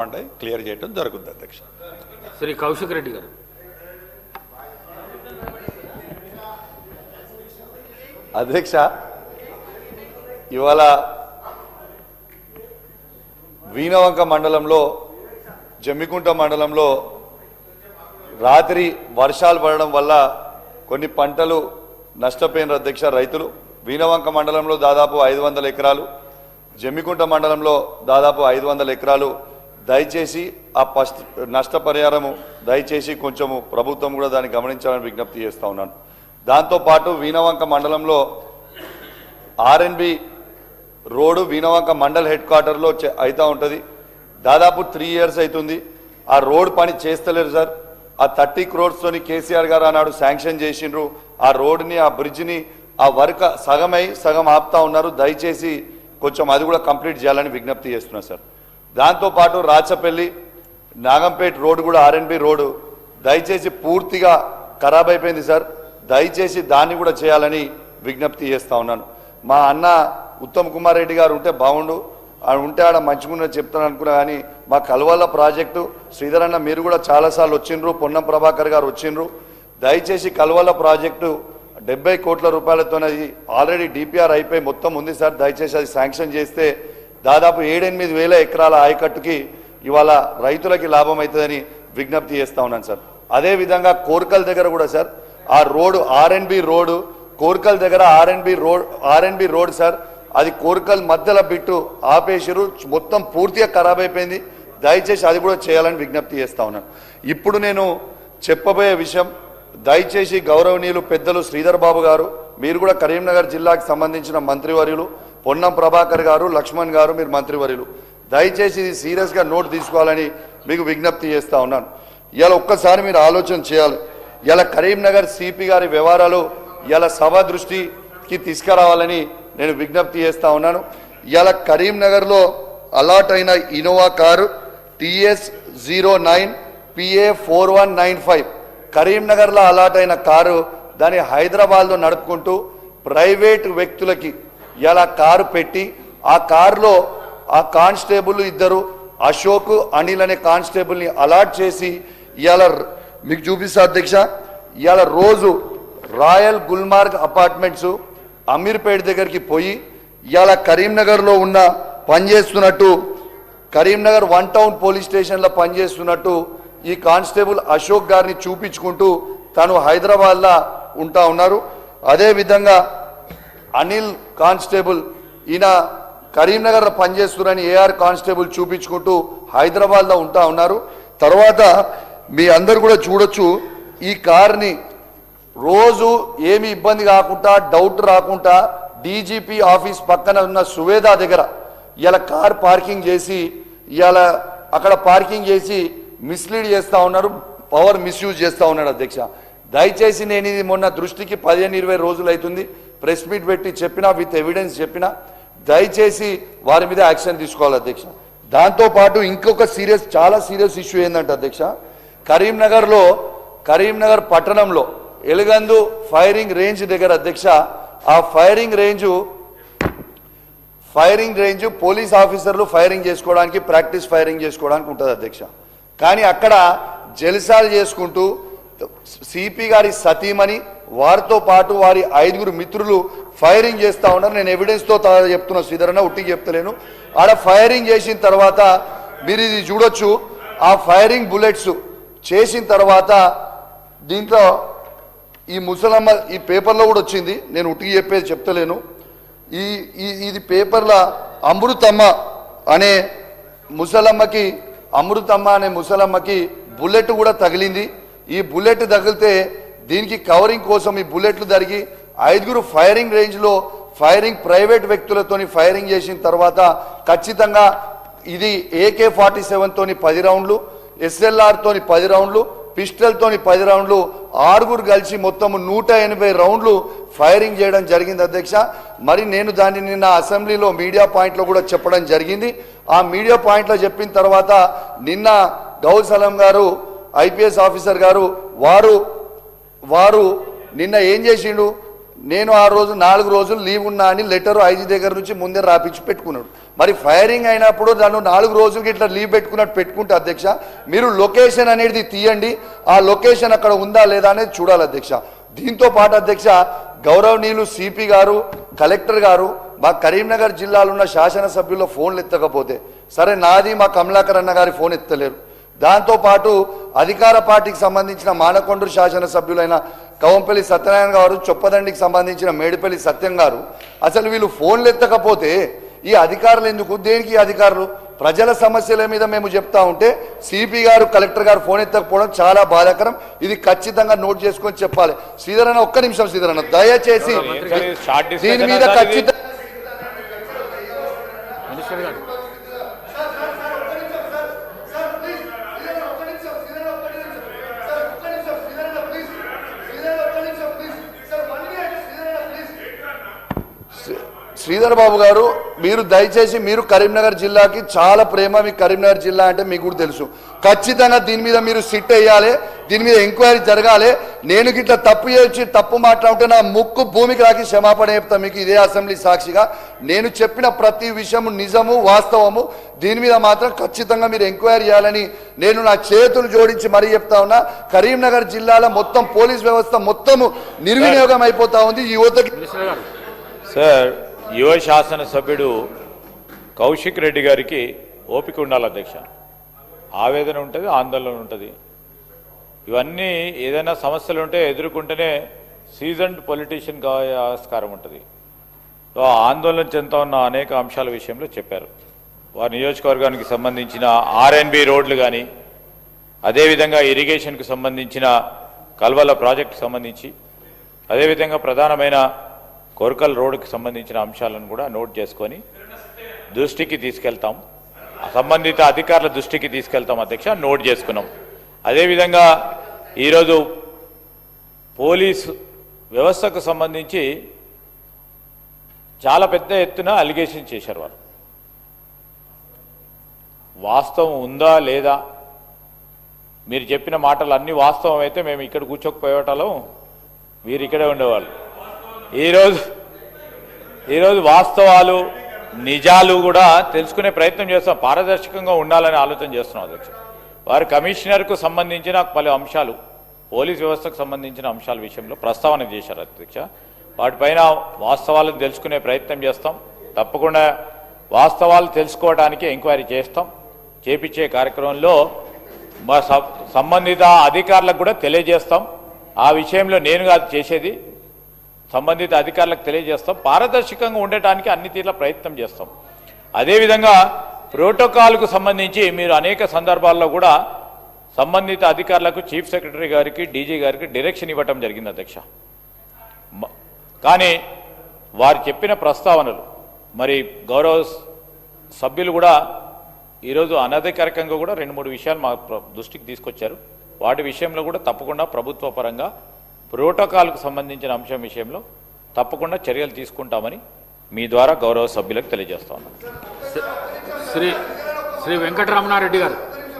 అంటే క్లియర్ చేయడం జరుగుతుంది అధ్యక్ష. శ్రీ కౌశిక్ రెడ్డి గారు. అధ్యక్ష, ఇవాళ వీణవంక మండలంలో జమ్మికుంట మండలంలో రాత్రి వర్షాలు పడడం వల్ల కొన్ని పంటలు నష్టపోయిన అధ్యక్ష రైతులు. వీణవంక మండలంలో దాదాపు 500 ఎకరాలు, జమ్మికుంట మండలంలో దాదాపు 500 ఎకరాలు. దయచేసి ఆ నష్టపరిహారము దయచేసి కొంచెము ప్రభుత్వం కూడా దాన్ని గమనించాలని విజ్ఞప్తి చేస్తూ ఉన్నాను. దాంతోపాటు వీణవంక మండలంలో RNB road Veenavanka mandal head క్వార్టర్లో అవుతూ ఉంటుంది. దాదాపు 3 years అవుతుంది. ఆ రోడ్ పని చేస్తలేరు సార్. ఆ 30 crores తోని కేసీఆర్ గారు ఆనాడు శాంక్షన్ చేసిండ్రు. ఆ రోడ్ని, ఆ బ్రిడ్జ్ని, ఆ వర్క్ సగమై సగం ఆపుతా ఉన్నారు. దయచేసి కొంచెం అది కూడా కంప్లీట్ చేయాలని విజ్ఞప్తి చేస్తున్నా సార్. దాంతోపాటు రాచపల్లి నాగంపేట రోడ్డు కూడా ఆర్ఎన్బి రోడ్డు దయచేసి పూర్తిగా ఖరాబ్ అయిపోయింది సార్. దయచేసి దాన్ని కూడా చేయాలని విజ్ఞప్తి చేస్తూ ఉన్నాను. మా అన్న ఉత్తమ్ కుమార్ రెడ్డి గారు ఉంటే బాగుండు, ఉంటే ఆడ మంచిగా చెప్తాను అనుకున్నా. కానీ మా కల్వల్ల ప్రాజెక్టు శ్రీధర్ అన్న మీరు కూడా చాలాసార్లు వచ్చిండ్రు, పొన్నం ప్రభాకర్ గారు వచ్చిండ్రు. దయచేసి కల్వల్ల ప్రాజెక్టు 70 కోట్ల రూపాయలతోనది ఆల్రెడీ డిపిఆర్ అయిపోయి మొత్తం ఉంది సార్. దయచేసి అది శాంక్షన్ చేస్తే దాదాపు 7-8 వేల ఎకరాల ఆయకట్టుకి ఇవాళ రైతులకి లాభం అవుతుందని విజ్ఞప్తి చేస్తూ ఉన్నాను సార్. అదేవిధంగా కోర్కల్ దగ్గర కూడా సార్ ఆ రోడ్డు ఆర్ఎన్బి రోడ్డు కోర్కల్ దగ్గర ఆర్ఎన్బి రోడ్ సార్, అది కోర్కల్ మధ్యలో బిట్టు ఆపేసిరు, మొత్తం పూర్తిగా ఖరాబ్ అయిపోయింది. దయచేసి అది కూడా చేయాలని విజ్ఞప్తి చేస్తూ ఉన్నాను. ఇప్పుడు నేను చెప్పబోయే విషయం దయచేసి గౌరవనీయులు పెద్దలు శ్రీధర్ బాబు గారు, మీరు కూడా కరీంనగర్ జిల్లాకు సంబంధించిన మంత్రివర్యులు, పొన్నం ప్రభాకర్ గారు, లక్ష్మణ్ గారు, మీరు మంత్రివర్యులు, దయచేసి ఇది సీరియస్గా నోట్ తీసుకోవాలని మీకు విజ్ఞప్తి చేస్తూ ఉన్నాను. ఇలా ఒక్కసారి మీరు ఆలోచన చేయాలి. ఇలా కరీంనగర్ సిపి గారి వ్యవహారాలు ఇలా సభ దృష్టికి తీసుకురావాలని నేను విజ్ఞప్తి చేస్తూ ఉన్నాను. ఇలా కరీంనగర్లో అలాట్ అయిన ఇన్నోవా కారు TS09 PA 4195 కరీంనగర్లో అలాట్ అయిన కారు దాన్ని హైదరాబాద్లో నడుపుకుంటూ ప్రైవేటు వ్యక్తులకి ఇలా కారు పెట్టి ఆ కారులో ఆ కానిస్టేబుల్ ఇద్దరు అశోక్ అనిల్ అనే కానిస్టేబుల్ని అలాట్ చేసి ఇవాళ మీకు చూపిస్తా అధ్యక్ష. ఇవాళ రోజు రాయల్ గుల్మార్గ్ అపార్ట్మెంట్స్ అమీర్పేట దగ్గరికి పోయి ఇవాళ కరీంనగర్లో ఉన్న పనిచేస్తున్నట్టు, కరీంనగర్ 1 టౌన్ పోలీస్ స్టేషన్లో పనిచేస్తున్నట్టు ఈ కానిస్టేబుల్ అశోక్ గారిని చూపించుకుంటూ తను హైదరాబాద్లో ఉంటా ఉన్నారు. అదేవిధంగా అనిల్ కానిస్టేబుల్ ఈయన కరీంనగర్లో పనిచేస్తున్నారని AR కానిస్టేబుల్ చూపించుకుంటూ హైదరాబాద్లో ఉంటా ఉన్నారు. తర్వాత మీ అందరు కూడా చూడొచ్చు, ఈ కార్ని రోజు ఏమి ఇబ్బంది కాకుండా డౌట్ రాకుండా DGP ఆఫీస్ పక్కన ఉన్న సువేదా దగ్గర ఇలా కార్ పార్కింగ్ చేసి ఇలా అక్కడ పార్కింగ్ చేసి మిస్లీడ్ చేస్తూ ఉన్నారు, పవర్ మిస్యూజ్ చేస్తూ ఉన్నాడు అధ్యక్ష. దయచేసి నేను ఇది మొన్న దృష్టికి 15-20 రోజులు అవుతుంది, ప్రెస్ మీట్ పెట్టి చెప్పినా, విత్ ఎవిడెన్స్ చెప్పినా, దయచేసి వారి మీద యాక్షన్ తీసుకోవాలి అధ్యక్ష. దాంతోపాటు ఇంకొక చాలా సీరియస్ ఇష్యూ ఏంటంటే అధ్యక్ష, కరీంనగర్ పట్టణంలో ఎలుగందు ఫైరింగ్ రేంజ్ దగ్గర అధ్యక్ష, ఆ ఫైరింగ్ రేంజ్ పోలీస్ ఆఫీసర్లు ఫైరింగ్ చేసుకోవడానికి, ప్రాక్టీస్ ఫైరింగ్ చేసుకోవడానికి ఉంటుంది అధ్యక్ష. కానీ అక్కడ జల్సాలు చేసుకుంటూ సిపి గారి సతీమణి వారితో పాటు వారి 5 మిత్రులు ఫైరింగ్ చేస్తూ ఉన్నారు. నేను ఎవిడెన్స్తో చెప్తున్నా శ్రీధరన్న, ఉట్టికి చెప్తలేను. ఆడ ఫైరింగ్ చేసిన తర్వాత మీరు ఇది చూడొచ్చు, ఆ ఫైరింగ్ బుల్లెట్స్ చేసిన తర్వాత దీంట్లో ఈ ముసలమ్మ, ఈ పేపర్లో కూడా వచ్చింది, నేను ఉట్టికి చెప్పేది చెప్తలేను. ఇది పేపర్లో అమృతమ్మ అనే ముసలమ్మకి బుల్లెట్ కూడా తగిలింది. ఈ బుల్లెట్ తగిలితే దీనికి కవరింగ్ కోసం ఈ బుల్లెట్లు జరిగి 5 ఫైరింగ్ రేంజ్లో ప్రైవేట్ వ్యక్తులతోని ఫైరింగ్ చేసిన తర్వాత ఖచ్చితంగా ఇది AK-47 తోని 10 రౌండ్లు, SLR తోని 10 రౌండ్లు, పిస్టల్ తోని 10 రౌండ్లు, 6 కలిసి మొత్తం 180 రౌండ్లు ఫైరింగ్ చేయడం జరిగింది అధ్యక్ష. మరి నేను దాన్ని నిన్న అసెంబ్లీలో మీడియా పాయింట్లో కూడా చెప్పడం జరిగింది. ఆ మీడియా పాయింట్లో చెప్పిన తర్వాత నిన్న గౌల్ సలాం గారు IPS ఆఫీసర్ గారు వారు నిన్న ఏం చేసిండు, నేను ఆ రోజు 4 రోజులు లీవ్ ఉన్నా అని లెటర్ ఐజీ దగ్గర నుంచి ముందే రాపించి పెట్టుకున్నాడు. మరి ఫైరింగ్ అయినప్పుడు నన్ను 4 రోజులకి ఇట్లా లీవ్ పెట్టుకున్నట్టు పెట్టుకుంటే అధ్యక్ష, మీరు లొకేషన్ అనేది తీయండి, ఆ లొకేషన్ అక్కడ ఉందా లేదా అనేది చూడాలి అధ్యక్ష. దీంతో పాటు అధ్యక్ష, గౌరవనీయులు సిపి గారు, కలెక్టర్ గారు మా కరీంనగర్ జిల్లాలో ఉన్న శాసనసభ్యుల ఫోన్లు ఎత్తకపోతే, సరే నాది మా కమలాకర్ అన్న గారి ఫోన్ ఎత్తలేరు, దాంతోపాటు అధికార పార్టీకి సంబంధించిన మానకొండూరు శాసనసభ్యులైన కవంపల్లి సత్యనారాయణ గారు, చొప్పదండికి సంబంధించిన మేడిపల్లి సత్యం గారు, అసలు వీళ్ళు ఫోన్లు ఎత్తకపోతే ఈ అధికారులు ఎందుకు, దేనికి ఈ అధికారులు? ప్రజల సమస్యల మీద మేము చెప్తా ఉంటే సిపి గారు, కలెక్టర్ గారు ఫోన్ ఎత్తకపోవడం చాలా బాధాకరం. ఇది ఖచ్చితంగా నోట్ చేసుకొని చెప్పాలి. శ్రీధరన్న, ఒక్క నిమిషం శ్రీధరన్న, దయచేసి దీని మీద ఖచ్చితంగా మినిస్టర్ గారు శ్రీధర్ బాబు గారు, మీరు దయచేసి, మీరు కరీంనగర్ జిల్లాకి చాలా ప్రేమ, మీ కరీంనగర్ జిల్లా అంటే మీకు కూడా తెలుసు. ఖచ్చితంగా దీని మీద మీరు సిట్ వేయాలి, దీని మీద ఎంక్వైరీ జరగాలి. నేను గిట్లా తప్పు చేసి తప్పు మాట్లాడుతుంటే నా ముక్కు భూమికి రాకి క్షమాపణ చెప్తా మీకు ఇదే అసెంబ్లీ సాక్షిగా. నేను చెప్పిన ప్రతి విషయము నిజము, వాస్తవము. దీని మీద మాత్రం ఖచ్చితంగా మీరు ఎంక్వైరీ చేయాలని నేను నా చేతులు జోడించి మరీ చెప్తా ఉన్నా. కరీంనగర్ జిల్లాలో మొత్తం పోలీస్ వ్యవస్థ మొత్తము నిర్వినియోగం అయిపోతా ఉంది. ఈ యువతకి సార్, యువ శాసనసభ్యుడు కౌశిక్ రెడ్డి గారికి ఓపిక ఉండాలి అధ్యక్ష. ఆవేదన ఉంటుంది, ఆందోళన ఉంటుంది. ఇవన్నీ ఏదైనా సమస్యలు ఉంటే ఎదుర్కొంటేనే సీజన్డ్ పొలిటీషియన్ ఆస్కారం ఉంటుంది. ఆందోళన చెందుతా ఉన్న అనేక అంశాల విషయంలో చెప్పారు. వారి నియోజకవర్గానికి సంబంధించిన ఆర్ఎన్బి రోడ్లు కానీ, అదేవిధంగా ఇరిగేషన్కు సంబంధించిన కల్వల ప్రాజెక్టుకు సంబంధించి, అదేవిధంగా ప్రధానమైన కోర్కల్ రోడ్డుకి సంబంధించిన అంశాలను కూడా నోట్ చేసుకొని దృష్టికి తీసుకెళ్తాం, సంబంధిత అధికారుల దృష్టికి తీసుకెళ్తాం అధ్యక్ష. నోట్ చేసుకున్నాం. అదేవిధంగా ఈరోజు పోలీసు వ్యవస్థకు సంబంధించి చాలా పెద్ద ఎత్తున అలిగేషన్ చేశారు. వారు వాస్తవం ఉందా లేదా, మీరు చెప్పిన మాటలు అన్నీ వాస్తవం అయితే మేము ఇక్కడ కూర్చోకపోయేటం, వీరు ఇక్కడే ఉండేవాళ్ళు. ఈరోజు వాస్తవాలు, నిజాలు కూడా తెలుసుకునే ప్రయత్నం చేస్తాం. పారదర్శకంగా ఉండాలని ఆలోచన చేస్తున్నాం అధ్యక్ష. వారు కమిషనర్కు సంబంధించిన పలు అంశాలు, పోలీస్ వ్యవస్థకు సంబంధించిన అంశాల విషయంలో ప్రస్తావన చేశారు అధ్యక్ష. వాటిపైన వాస్తవాలను తెలుసుకునే ప్రయత్నం చేస్తాం. తప్పకుండా వాస్తవాలు తెలుసుకోవడానికి ఎంక్వైరీ చేస్తాం. చేపించే కార్యక్రమంలో మా సంబంధిత అధికారులకు కూడా తెలియజేస్తాం. ఆ విషయంలో నేను కాదు చేసేది, సంబంధిత అధికారులకు తెలియజేస్తాం. పారదర్శకంగా ఉండటానికి అన్ని తీర్ల ప్రయత్నం చేస్తాం. అదేవిధంగా ప్రోటోకాల్కు సంబంధించి మీరు అనేక సందర్భాల్లో కూడా సంబంధిత అధికారులకు చీఫ్ సెక్రటరీ గారికి, డీజీ గారికి డైరెక్షన్ ఇవ్వటం జరిగింది అధ్యక్ష. కానీ వారు చెప్పిన ప్రస్తావనలు మరి గౌరవ సభ్యులు కూడా ఈరోజు అనధికారికంగా కూడా 2-3 విషయాలు మా దృష్టికి తీసుకొచ్చారు. వాటి విషయంలో కూడా తప్పకుండా ప్రభుత్వ పరంగా ప్రోటోకాల్కు సంబంధించిన అంశం విషయంలో తప్పకుండా చర్యలు తీసుకుంటామని మీ ద్వారా గౌరవ సభ్యులకు తెలియజేస్తా ఉన్నాను. శ్రీ వెంకటరమణారెడ్డి గారు.